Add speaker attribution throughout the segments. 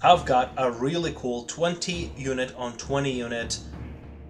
Speaker 1: I've got a really cool 20 unit on 20 unit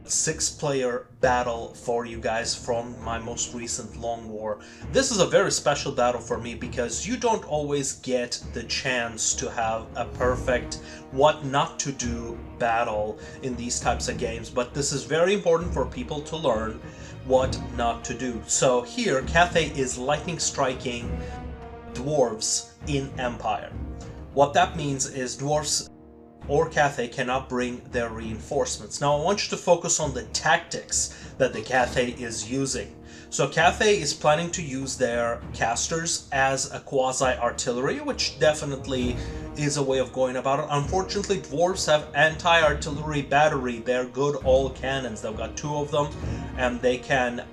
Speaker 1: 6-player battle for you guys from my most recent Long War. This is a very special battle for me because you don't always get the chance to have a perfect what not to do battle in these types of games, but this is very important for people to learn what not to do. So here, Cathay is lightning striking Dwarves in Empire. What that means is Dwarfs or Cathay cannot bring their reinforcements. Now I want you to focus on the tactics that the Cathay is using. So Cathay is planning to use their casters as a quasi-artillery, which definitely is a way of going about it. Unfortunately, Dwarves have anti-artillery battery. They're good all cannons. They've got 2 of them, and they can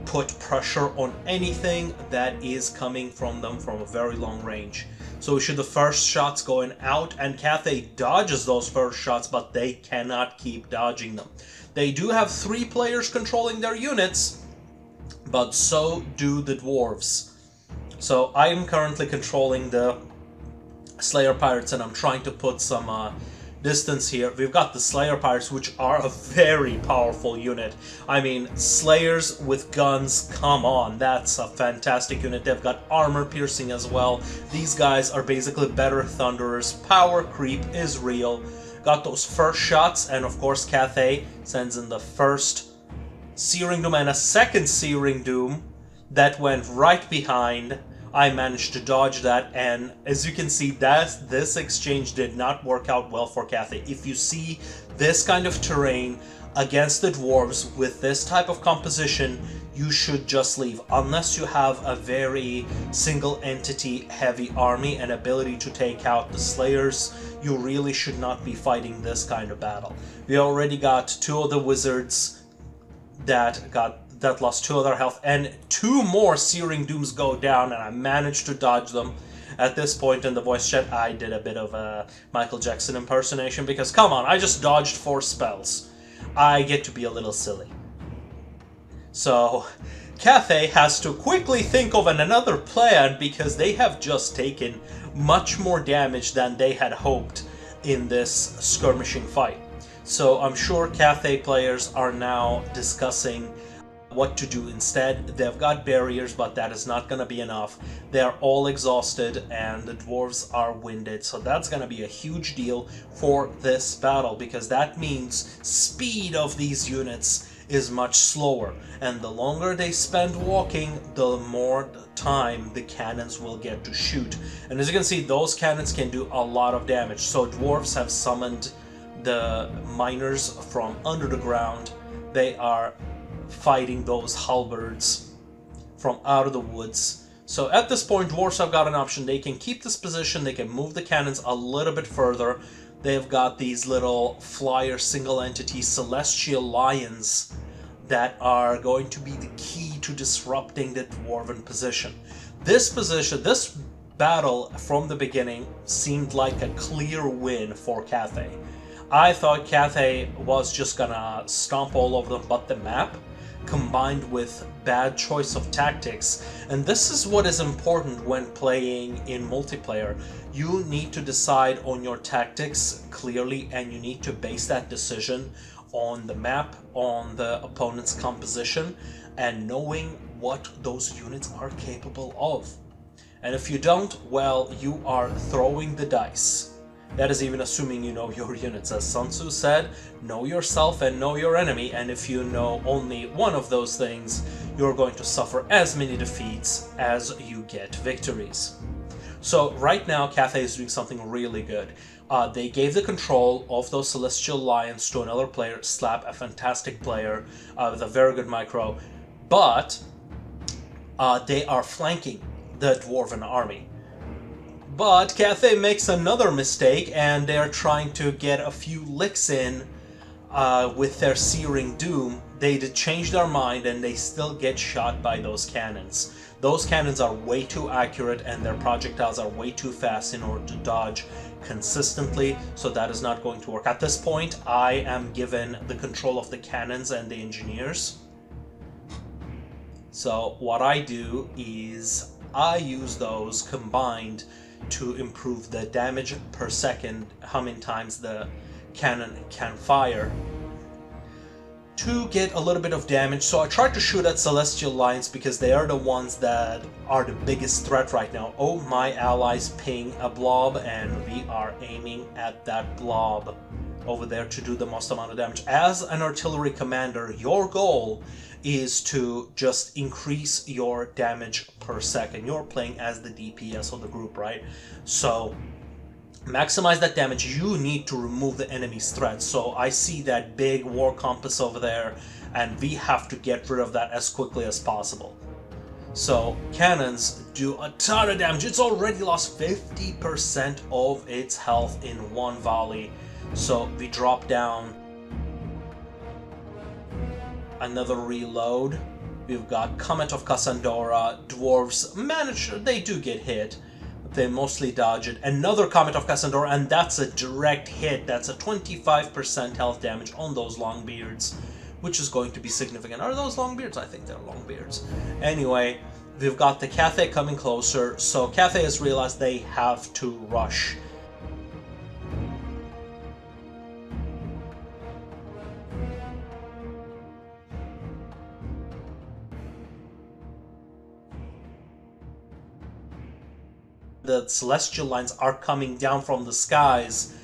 Speaker 1: put pressure on anything that is coming from them from a very long range. So should the first shots going out, and Cathay dodges those first shots, but they cannot keep dodging them. They do have 3 players controlling their units, but so do the Dwarves. So I am currently controlling the Slayer Pirates, and I'm trying to put some distance here. We've got the Slayer Pirates, which are a very powerful unit. I mean, Slayers with guns, come on, that's a fantastic unit. They've got armor piercing as well. These guys are basically better Thunderers. Power creep is real. Got those first shots, and of course Cathay sends in the first Searing Doom and a second Searing Doom that went right behind. I managed to dodge that, and as you can see, this exchange did not work out well for Cathay. If you see this kind of terrain against the Dwarves with this type of composition, you should just leave. Unless you have a very single entity heavy army and ability to take out the Slayers, you really should not be fighting this kind of battle. We already got 2 of the Wizards that lost 2 of their health, and 2 more Searing Dooms go down, and I managed to dodge them. At this point in the voice chat, I did a bit of a Michael Jackson impersonation, because come on, I just dodged 4 spells. I get to be a little silly. So, Cathay has to quickly think of another plan, because they have just taken much more damage than they had hoped in this skirmishing fight. So I'm sure Cathay players are now discussing what to do instead. They've got barriers, but that is not going to be enough. They're all exhausted, and the Dwarves are winded, so that's going to be a huge deal for this battle, because that means speed of these units is much slower, and the longer they spend walking, the more time the cannons will get to shoot. And as you can see, those cannons can do a lot of damage. So Dwarves have summoned the miners from under the ground. They are fighting those halberds from out of the woods. So at this point, Dwarves have got an option. They can keep this position, they can move the cannons a little bit further. They've got these little flyer single entity celestial lions that are going to be the key to disrupting the Dwarven position. This battle from the beginning seemed like a clear win for Cathay. I thought Cathay was just gonna stomp all over them, but the map combined with bad choice of tactics, and this is what is important when playing in multiplayer. You need to decide on your tactics clearly, and you need to base that decision on the map, on the opponent's composition, and knowing what those units are capable of. And if you don't, well, you are throwing the dice. That is even assuming you know your units. As Sun Tzu said, know yourself and know your enemy, and if you know only one of those things, you're going to suffer as many defeats as you get victories. So right now, Cathay is doing something really good. They gave the control of those Celestial Lions to another player, Slap, a fantastic player with a very good micro, but they are flanking the Dwarven army. But Cathay makes another mistake, and they're trying to get a few licks in with their Searing Doom. They did change their mind, and they still get shot by those cannons. Those cannons are way too accurate, and their projectiles are way too fast in order to dodge consistently, so that is not going to work. At this point, I am given the control of the cannons and the engineers. So what I do is I use those combined to improve the damage per second, how many times the cannon can fire, to get a little bit of damage. So I tried to shoot at Celestial Lions because they are the ones that are the biggest threat right now. Oh, my allies ping a blob, and we are aiming at that blob over there to do the most amount of damage. As an artillery commander, your goal is to just increase your damage per second. You're playing as the DPS of the group, right? So maximize that damage. You need to remove the enemy's threat. So I see that big war compass over there, and we have to get rid of that as quickly as possible. So cannons do a ton of damage. It's already lost 50% of its health in one volley. So we drop down. Another reload. We've got Comet of Cassandra. Dwarfs manage, they do get hit. They mostly dodge it. Another Comet of Cassandra, and that's a direct hit. That's a 25% health damage on those Longbeards, which is going to be significant. Are those Longbeards? I think they're Longbeards. Anyway, we've got the Cathay coming closer, so Cathay has realized they have to rush. The Celestial Lines are coming down from the skies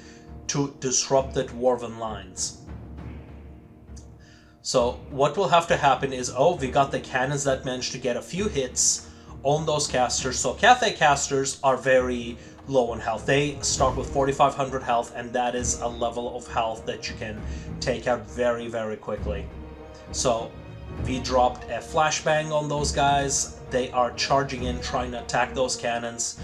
Speaker 1: to disrupt the Dwarven lines. So what will have to happen is, oh, we got the cannons that managed to get a few hits on those casters. So Cathay casters are very low in health. They start with 4,500 health, and that is a level of health that you can take out very, very quickly. So we dropped a flashbang on those guys. They are charging in, trying to attack those cannons.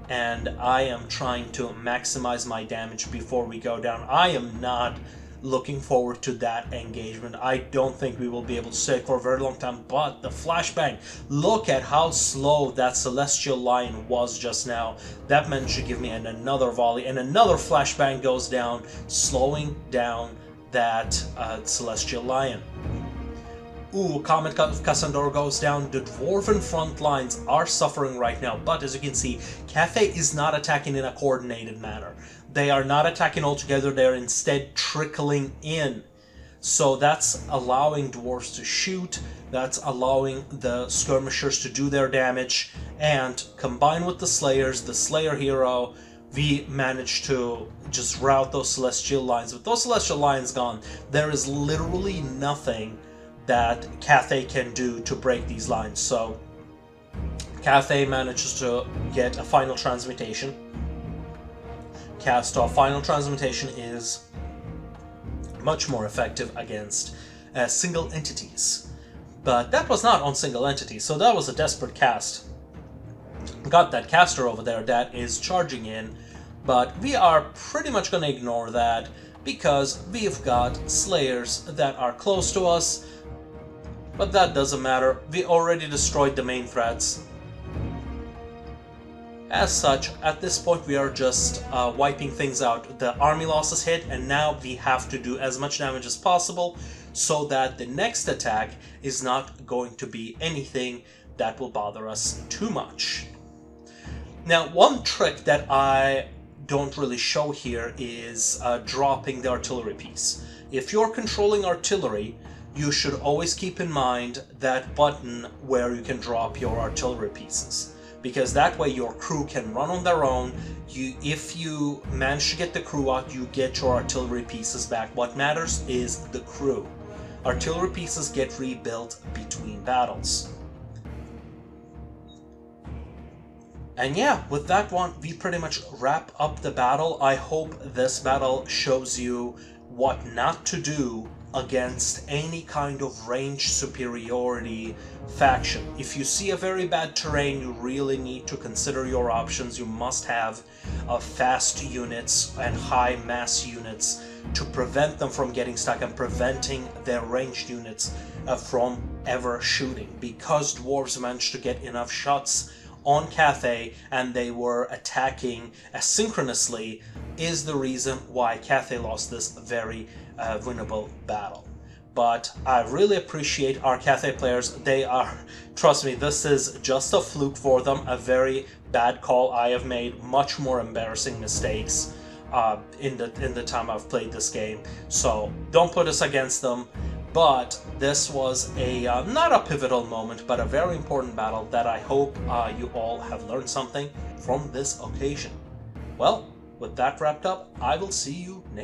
Speaker 1: And I am trying to maximize my damage before we go down. I am not looking forward to that engagement. I don't think we will be able to stay for a very long time, but the flashbang, look at how slow that Celestial Lion was just now. That managed to give me another volley, and another flashbang goes down, slowing down that Celestial Lion. Ooh, Comet of Cassandra goes down. The Dwarven front lines are suffering right now, but as you can see, Cathay is not attacking in a coordinated manner. They are not attacking all together, they're instead trickling in. So that's allowing Dwarves to shoot, that's allowing the Skirmishers to do their damage, and combined with the Slayers, the Slayer hero, we managed to just rout those Celestial Lines. With those Celestial Lines gone, there is literally nothing that Cathay can do to break these lines. So Cathay manages to get a final transmutation. Cast off. Final transmutation is much more effective against single entities, but that was not on single entities, so that was a desperate cast. Got that caster over there that is charging in, but we are pretty much going to ignore that because we've got Slayers that are close to us. But that doesn't matter, we already destroyed the main threats. As such, at this point we are just wiping things out. The army losses hit, and now we have to do as much damage as possible so that the next attack is not going to be anything that will bother us too much. Now, one trick that I don't really show here is dropping the artillery piece. If you're controlling artillery, you should always keep in mind that button where you can drop your artillery pieces, because that way your crew can run on their own. If you manage to get the crew out, you get your artillery pieces back. What matters is the crew. Artillery pieces get rebuilt between battles. And yeah, with that one, we pretty much wrap up the battle. I hope this battle shows you what not to do against any kind of range superiority faction. If you see a very bad terrain, you really need to consider your options. You must have fast units and high mass units to prevent them from getting stuck and preventing their ranged units from ever shooting. Because Dwarves managed to get enough shots on Cathay and they were attacking asynchronously is the reason why Cathay lost this very winnable battle. But I really appreciate our Cathay players. They are, trust me, this is just a fluke for them, a very bad call I have made, much more embarrassing mistakes in the time I've played this game. So don't put us against them. But this was a not a pivotal moment, but a very important battle that I hope you all have learned something from this occasion. Well, with that wrapped up, I will see you next